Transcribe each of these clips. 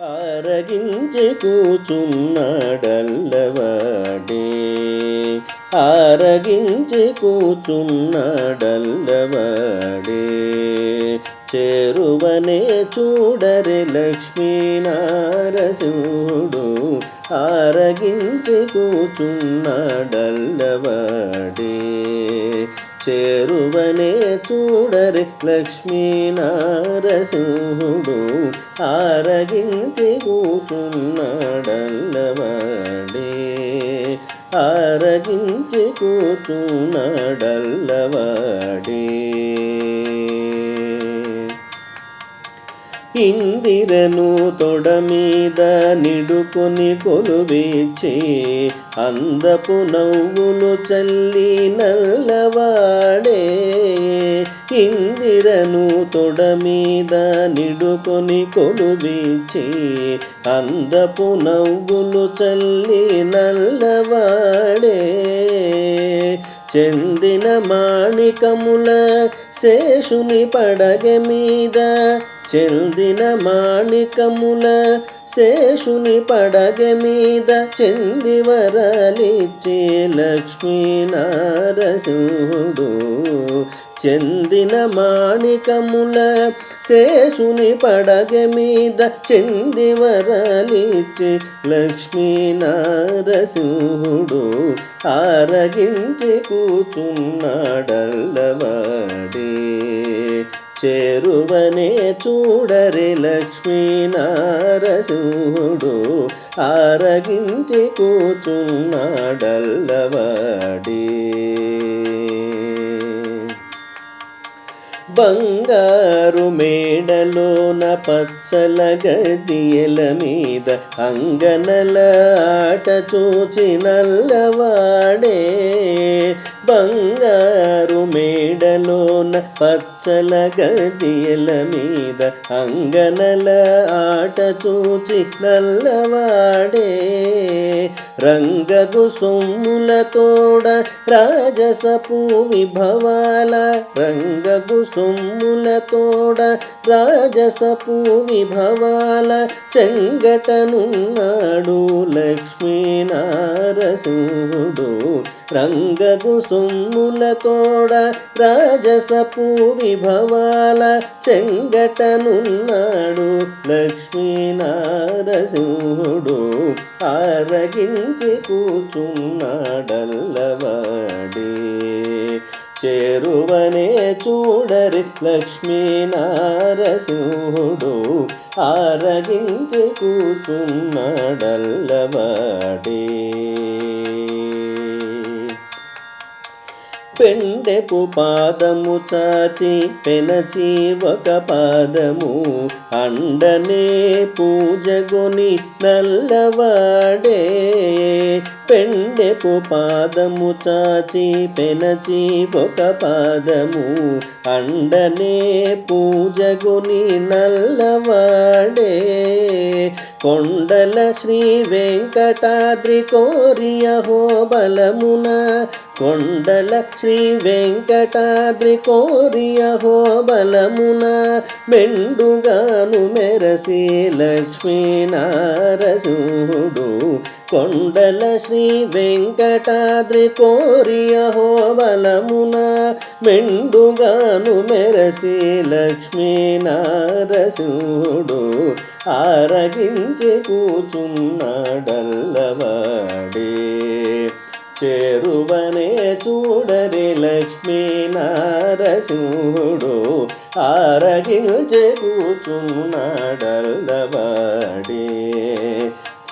ఆరగించి కూచున్నాడల్లవాడే, ఆరగించి కూచున్నాడల్లవాడే. చేరువనే చూడరే లక్ష్మీనారసింహుడు, ఆరగించి కూచున్నాడల్లవాడే. చేరువనే చూడరే లక్ష్మీనారసింహుడు, ఆరగించి కూచున్నాడల్లవాడే. ఆరగించి కూచున్నాడల్లవాడే. ఇందిరను తొడ మీద నిడుకొని కొలువిచ్చి, అందపు నవ్వులు చల్లి నల్లవాడే. ఇందిరను తొడ మీద నిడుకొని కొలువిచ్చి, అందపు నవ్వులు చల్లి నల్లవాడే. చెందిన మాణికముల శేషుని పడగ మీద, చెందిన మాణికముల శేషుని పడగ మీద, చెందివరలిచ్చే లక్ష్మీనారసింహుడు. చెందిన మాణికముల శేషుని పడగ మీద, చెందివరలిచ్చే లక్ష్మీనారసింహుడు, ఆరగించి కూచున్నాడల్లవాడే. చేరువనే చూడరే లక్ష్మీనారసింహుడు, ఆరగించి కూచున్నాడల్లవాడే. బంగారు మేడలోన పచ్చల గదియల మీద, అంగనల ఆట చూచి నల్లవాడే. బంగారు మేడలోన పచ్చల గదియల మీద, అంగనల ఆట చూచి నల్లవాడే. రంగగు సొమ్ముల తోడ రాజసపు విభవాల, రంగగు సొమ్ముల తోడ రాజసపు విభవాల, చెంగటనున్నాడు లక్ష్మీనారసింహుడు. రంగగు సొమ్ముల తోడ రాజసపు విభవాల, చెంగటనున్నాడు లక్ష్మీనారసింహుడు, ఆరగించి కూచున్నాడల్లవాడే. చేరువనే చూడరి లక్ష్మీనారసింహుడు, ఆరగించి కూచున్నాడల్లవాడే. పెండెపు పాదము చాచి పెనచి ఒక పాదము, అండనే పూజగొని నల్లవాడే. పెండెపు పాదము చాచి పెనచి ఒక పాదము, అండనే పూజగొని నల్లవాడే. కొండల శ్రీ వెంకటాద్రి కోరియ హోబలమున, కొండల శ్రీ వెంకటాద్రి కోరియ హోబలమున, మెండుగాను మెరసి లక్ష్మీనారసింహుడు. కొండల శ్రీ వెంకటాద్రి కోరియ హోబలమున, మెండుగాను మెరసి లక్ష్మీనారసింహుడు, ఆరగించి కూచున్నాడల్లవాడే. చేరువనే చూడరే లక్ష్మీనారసింహుడు, ఆరగించి కూచున్నాడల్లవాడే.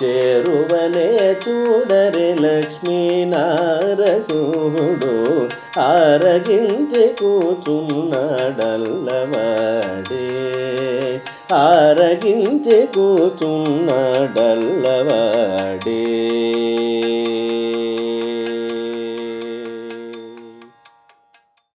చేరువనే చూడరే లక్ష్మీనారసింహుడు, ఆరగించి కూచున్నాడల్లవాడే. ఆరగించి కూచున్నాడల్లవాడే.